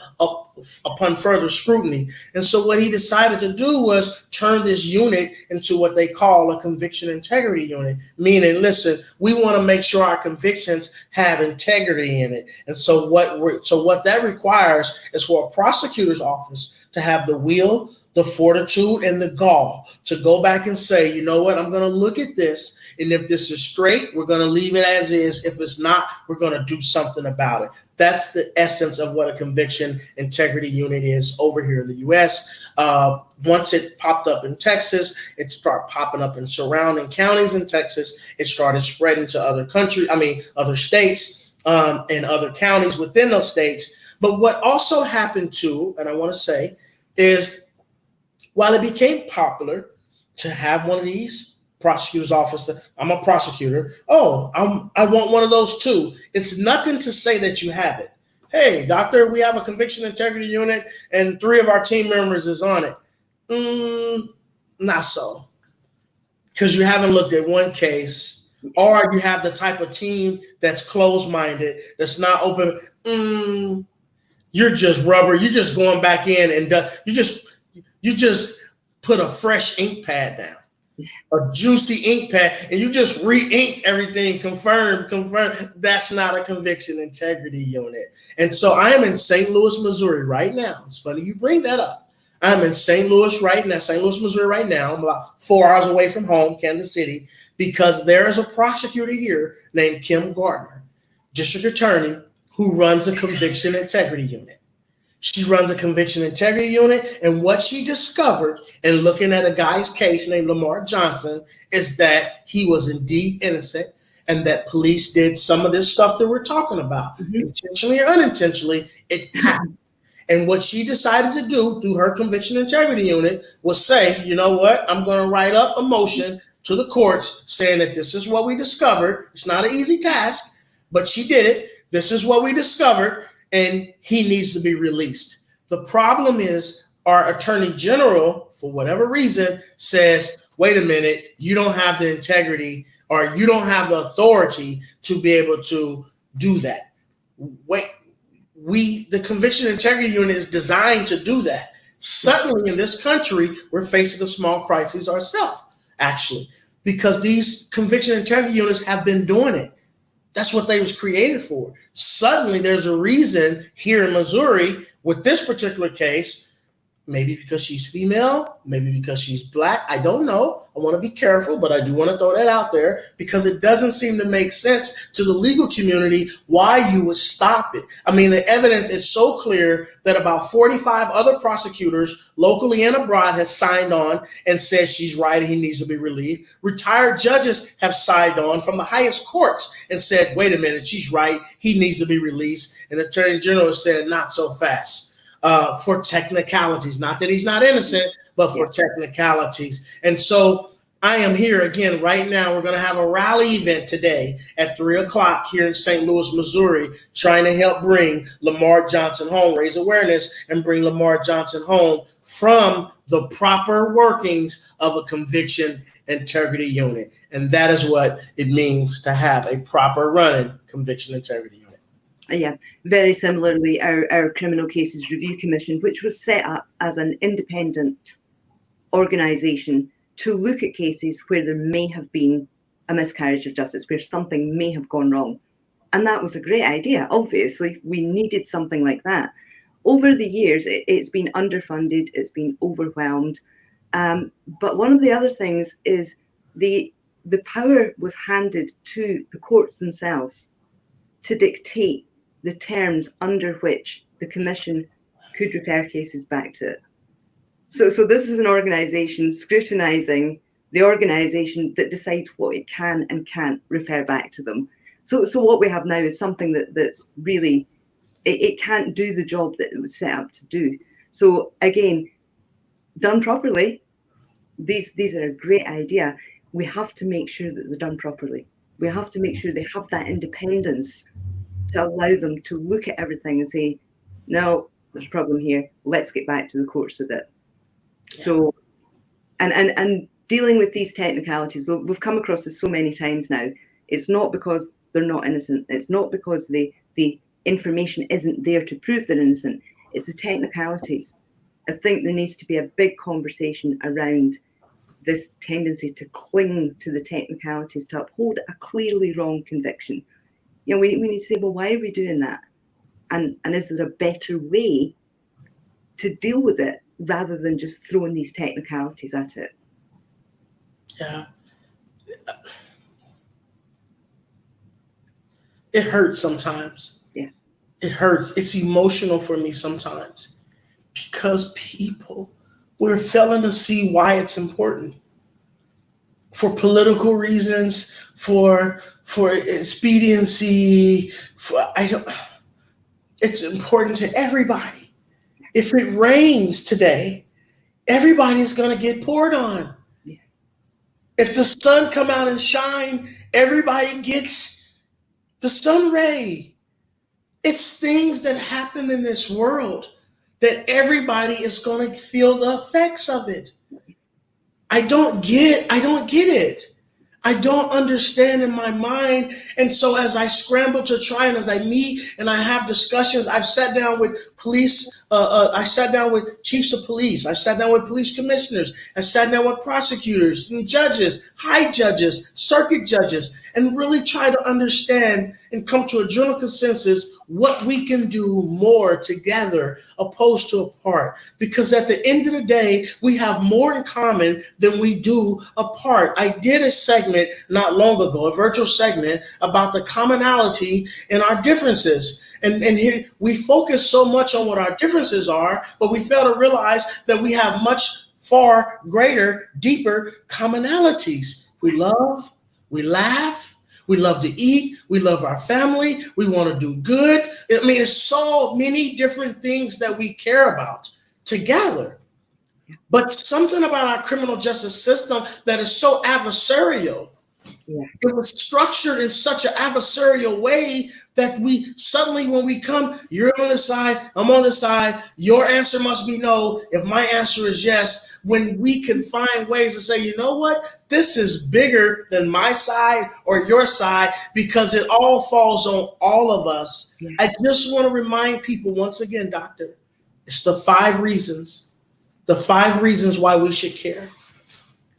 upon further scrutiny. And so what he decided to do was turn this unit into what they call a conviction integrity unit, meaning, listen, we want to make sure our convictions have integrity in it. And so what that requires is for a prosecutor's office to have the will, the fortitude and the gall to go back and say, you know what, I'm going to look at this. And if this is straight, we're going to leave it as is. If it's not, we're going to do something about it. That's the essence of what a conviction integrity unit is over here in the U.S. Once it popped up in Texas, it started popping up in surrounding counties in Texas. It started spreading to other states and other counties within those states. But what also happened too, and I want to say, is while it became popular to have one of these prosecutor's office, I'm a prosecutor. Oh, I want one of those too. It's nothing to say that you have it. Hey, doctor, we have a conviction integrity unit and 3 of our team members is on it. Not so. Because you haven't looked at one case, or you have the type of team that's closed-minded, that's not open. You're just rubber. You're just going back in and you just put a fresh ink pad down. A juicy ink pad, and you just re-inked everything, confirmed. That's not a conviction integrity unit. And so I am in St. Louis, Missouri right now. It's funny you bring that up. I'm in St. Louis, Missouri right now. I'm about 4 hours away from home, Kansas City, because there is a prosecutor here named Kym Gardner, district attorney, who runs a conviction integrity unit. She runs a conviction integrity unit, and what she discovered in looking at a guy's case named Lamar Johnson is that he was indeed innocent and that police did some of this stuff that we're talking about. Intentionally or unintentionally, it happened. And what she decided to do through her conviction integrity unit was say, you know what, I'm going to write up a motion to the courts saying that this is what we discovered. It's not an easy task, but she did it. This is what we discovered, and he needs to be released. The problem is our attorney general, for whatever reason, says, wait a minute, you don't have the integrity or you don't have the authority to be able to do that. The conviction integrity unit is designed to do that. Suddenly in this country, we're facing a small crisis ourselves, actually, because these conviction integrity units have been doing it. That's what they was created for. Suddenly there's a reason here in Missouri with this particular case, maybe because she's female, maybe because she's black. I don't know. I want to be careful, but I do want to throw that out there because it doesn't seem to make sense to the legal community why you would stop it. I mean, the evidence is so clear that about 45 other prosecutors locally and abroad has signed on and said she's right and he needs to be relieved. Retired judges have signed on from the highest courts and said, wait a minute, she's right. He needs to be released. And the Attorney General has said, not so fast. For technicalities, not that he's not innocent, but for technicalities. And so I am here again right now. We're going to have a rally event today at 3:00 here in St. Louis, Missouri, trying to help bring Lamar Johnson home, raise awareness and bring Lamar Johnson home from the proper workings of a conviction integrity unit. And that is what it means to have a proper running conviction integrity unit. Yeah, very similarly, our Criminal Cases Review Commission, which was set up as an independent organisation to look at cases where there may have been a miscarriage of justice, where something may have gone wrong. And that was a great idea. Obviously, we needed something like that. Over the years, it's been underfunded, it's been overwhelmed. But one of the other things is the power was handed to the courts themselves to dictate the terms under which the commission could refer cases back to it. So this is an organisation scrutinising the organisation that decides what it can and can't refer back to them. So what we have now is something that's really, it can't do the job that it was set up to do. So again, done properly, these are a great idea. We have to make sure that they're done properly. We have to make sure they have that independence to allow them to look at everything and say, no, there's a problem here. Let's get back to the courts with it. Yeah. So, and dealing with these technicalities, we've come across this so many times now. It's not because they're not innocent. It's not because the information isn't there to prove they're innocent. It's the technicalities. I think there needs to be a big conversation around this tendency to cling to the technicalities to uphold a clearly wrong conviction. You know, we need to say, well, why are we doing that? And is there a better way to deal with it rather than just throwing these technicalities at it. Yeah. It hurts sometimes. Yeah. It hurts. It's emotional for me sometimes because we're failing to see why it's important. For political reasons, for expediency, it's important to everybody. If it rains today, everybody's going to get poured on. Yeah. If the sun come out and shine, everybody gets the sun ray. It's things that happen in this world that everybody is going to feel the effects of it. I don't get it. I don't understand in my mind. And so as I scramble to try and as I meet and I have discussions, I've sat down with police. I sat down with chiefs of police. I sat down with police commissioners. I sat down with prosecutors and judges, high judges, circuit judges, and really try to understand and come to a general consensus what we can do more together opposed to apart. Because at the end of the day, we have more in common than we do apart. I did a segment not long ago, a virtual segment about the commonality in our differences. And here we focus so much on what our differences are, but we fail to realize that we have much far greater, deeper commonalities. We love, we laugh, we love to eat, we love our family, we want to do good. I mean, it's so many different things that we care about together. But something about our criminal justice system that is so adversarial. Yeah. It was structured in such an adversarial way that we suddenly, when we come, you're on this side, I'm on this side, your answer must be no. If my answer is yes, when we can find ways to say, you know what, this is bigger than my side or your side because it all falls on all of us. Yeah. I just want to remind people once again, Doctor, it's the 5 reasons why we should care.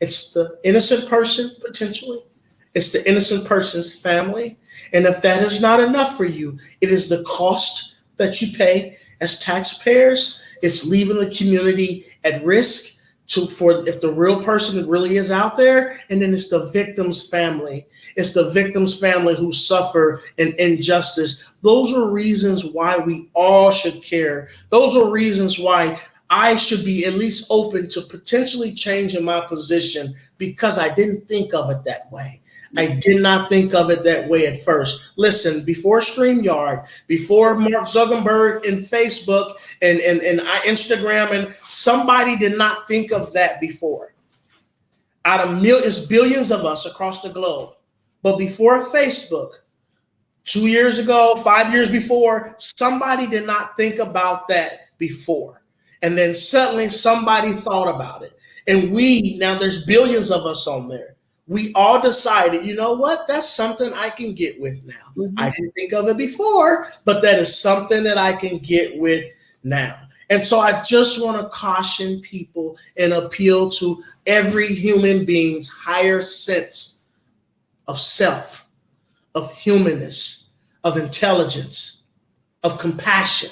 It's the innocent person, potentially. It's the innocent person's family. And if that is not enough for you, it is the cost that you pay as taxpayers. It's leaving the community at risk for if the real person really is out there. And then it's the victim's family. It's the victim's family who suffer an injustice. Those are reasons why we all should care. Those are reasons why I should be at least open to potentially changing my position because I didn't think of it that way. I did not think of it that way at first. Listen, before StreamYard, before Mark Zuckerberg and Facebook and Instagram, and somebody did not think of that before. Out of millions, billions of us across the globe. But before Facebook, 2 years ago, 5 years before, somebody did not think about that before. And then suddenly somebody thought about it. And now there's billions of us on there. We all decided, you know what? That's something I can get with now. Mm-hmm. I didn't think of it before, but that is something that I can get with now. And so I just want to caution people and appeal to every human being's higher sense of self, of humanness, of intelligence, of compassion.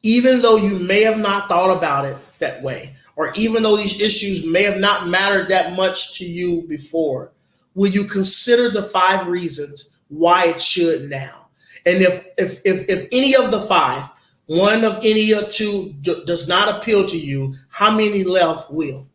Even though you may have not thought about it that way, or even though these issues may have not mattered that much to you before, will you consider the 5 reasons why it should now? And if any of the 5, one of any or 2 does not appeal to you, how many left will?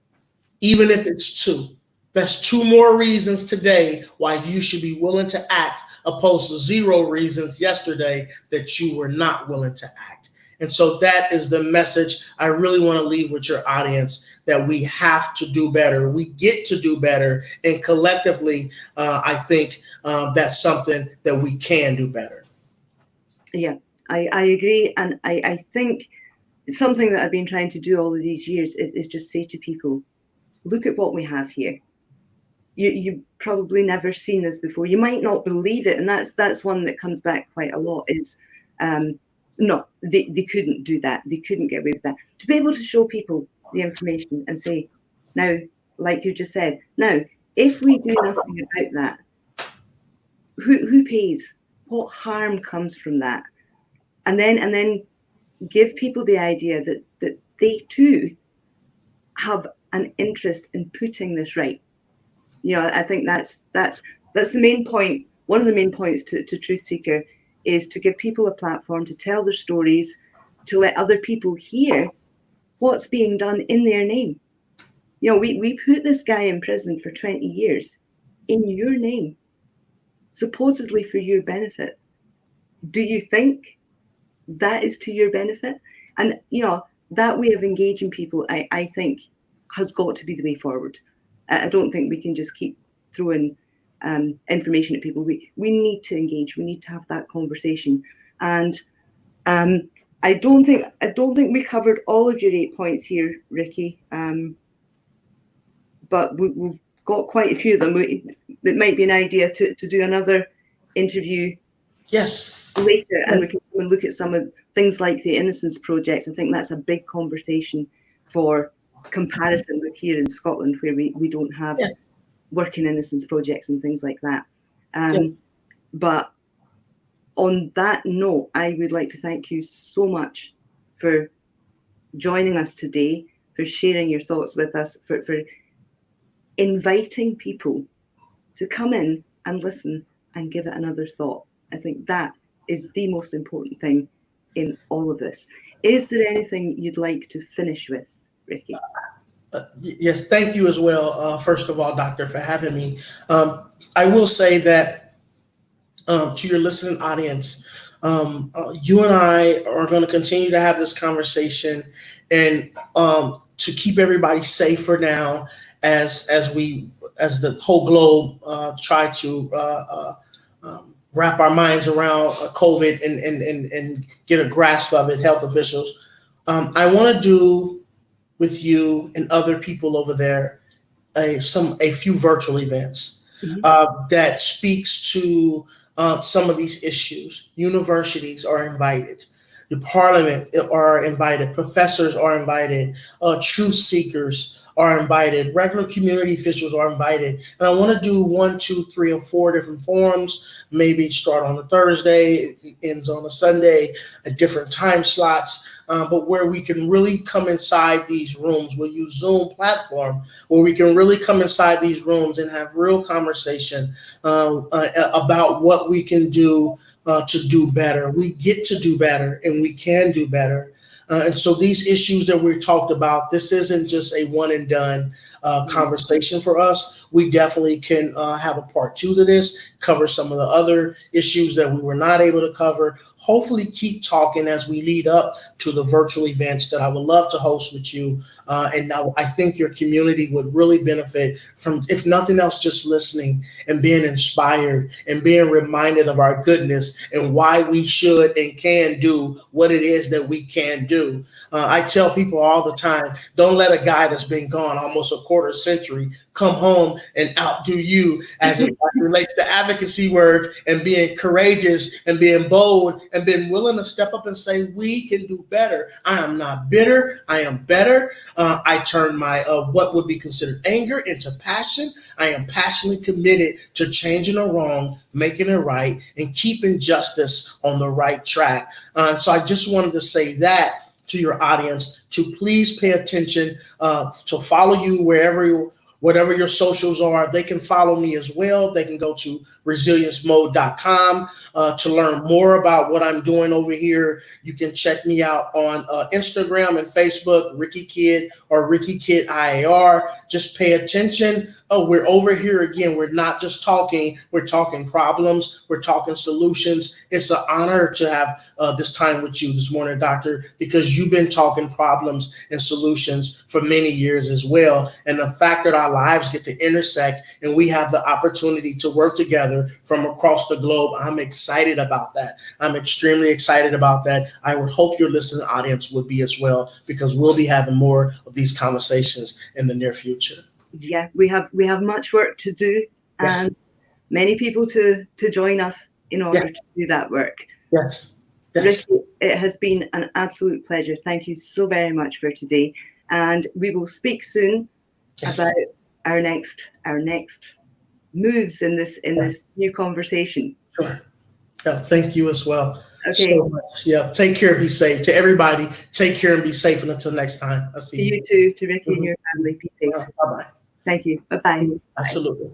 Even if it's 2. That's 2 more reasons today why you should be willing to act, opposed to 0 reasons yesterday that you were not willing to act. And so that is the message I really want to leave with your audience, that we have to do better. We get to do better. And collectively, I think that's something that we can do better. Yeah, I agree. And I think something that I've been trying to do all of these years is just say to people, look at what we have here. You've probably never seen this before. You might not believe it. And that's one that comes back quite a lot is, no, they couldn't do that. They couldn't get away with that. To be able to show people the information and say, now, like you just said, now, if we do nothing about that, who pays? What harm comes from that? And then give people the idea that that they too have an interest in putting this right. I think that's the main point. One of the main points to Truth Seeker is to give people a platform to tell their stories, to let other people hear what's being done in their name. We put this guy in prison for 20 years in your name, supposedly for your benefit. Do you think that is to your benefit? And, that way of engaging people, I think, has got to be the way forward. I don't think we can just keep throwing information at people. We need to engage. We need to have that conversation. And I don't think we covered all of your 8 points here, Ricky. But we've got quite a few of them. It might be an idea to do another interview. Yes. Later, and we can look at some of things like the Innocence Projects. I think that's a big conversation for comparison with here in Scotland, where we don't have working innocence projects and things like that. But on that note, I would like to thank you so much for joining us today, for sharing your thoughts with us, for inviting people to come in and listen and give it another thought. I think that is the most important thing in all of this. Is there anything you'd like to finish with, Ricky? Yes, thank you as well. First of all, Doctor, for having me. I will say that to your listening audience, you and I are going to continue to have this conversation, and to keep everybody safe for now, as the whole globe try to wrap our minds around COVID and get a grasp of it, health officials. I want to do with you and other people over there a few virtual events that speaks to some of these issues. Universities are invited. The Parliament are invited. Professors are invited. Truth seekers are invited. Regular community officials are invited. And I want to do 1, 2, 3, or 4 different forums. Maybe start on a Thursday, it ends on a Sunday, at different time slots. But where we can really come inside these rooms. We'll use Zoom platform where we can really come inside these rooms and have real conversation about what we can do to do better. We get to do better, and we can do better. And so these issues that we talked about, this isn't just a one and done conversation for us. We definitely can have a part 2 to this, cover some of the other issues that we were not able to cover. Hopefully keep talking as we lead up to the virtual events that I would love to host with you. And now I think your community would really benefit from, if nothing else, just listening and being inspired and being reminded of our goodness and why we should and can do what it is that we can do. I tell people all the time, don't let a guy that's been gone almost a quarter century come home and outdo you as it relates to advocacy work and being courageous and being bold and being willing to step up and say, we can do better. I am not bitter. I am better. I turn my what would be considered anger into passion. I am passionately committed to changing a wrong, making it right, and keeping justice on the right track. So I just wanted to say that to your audience, to please pay attention, to follow you whatever your socials are. They can follow me as well. They can go to resilienceMode.com to learn more about what I'm doing over here. You can check me out on Instagram and Facebook, Ricky Kid or Ricky Kid IAR. Just pay attention. We're over here again. We're not just talking. We're talking problems. We're talking solutions. It's an honor to have this time with you this morning, Doctor, because you've been talking problems and solutions for many years as well. And the fact that our lives get to intersect and we have the opportunity to work together from across the globe, I'm excited about that. I'm extremely excited about that. I would hope your listening audience would be as well, because we'll be having more of these conversations in the near future. Yeah, we have much work to do, Yes. and many people to join us in order to do that work. Yes. Yes. Ricky, it has been an absolute pleasure. Thank you so very much for today, and we will speak soon about our next moves in this new conversation. Sure. Yeah, thank you as well. Okay. So much. Yeah. Take care. Be safe. To everybody, take care and be safe. And until next time, I'll see To you. you too, to Ricky and Mhm. your family. Be safe. Bye bye. Thank you. Bye-bye. Bye. Absolutely.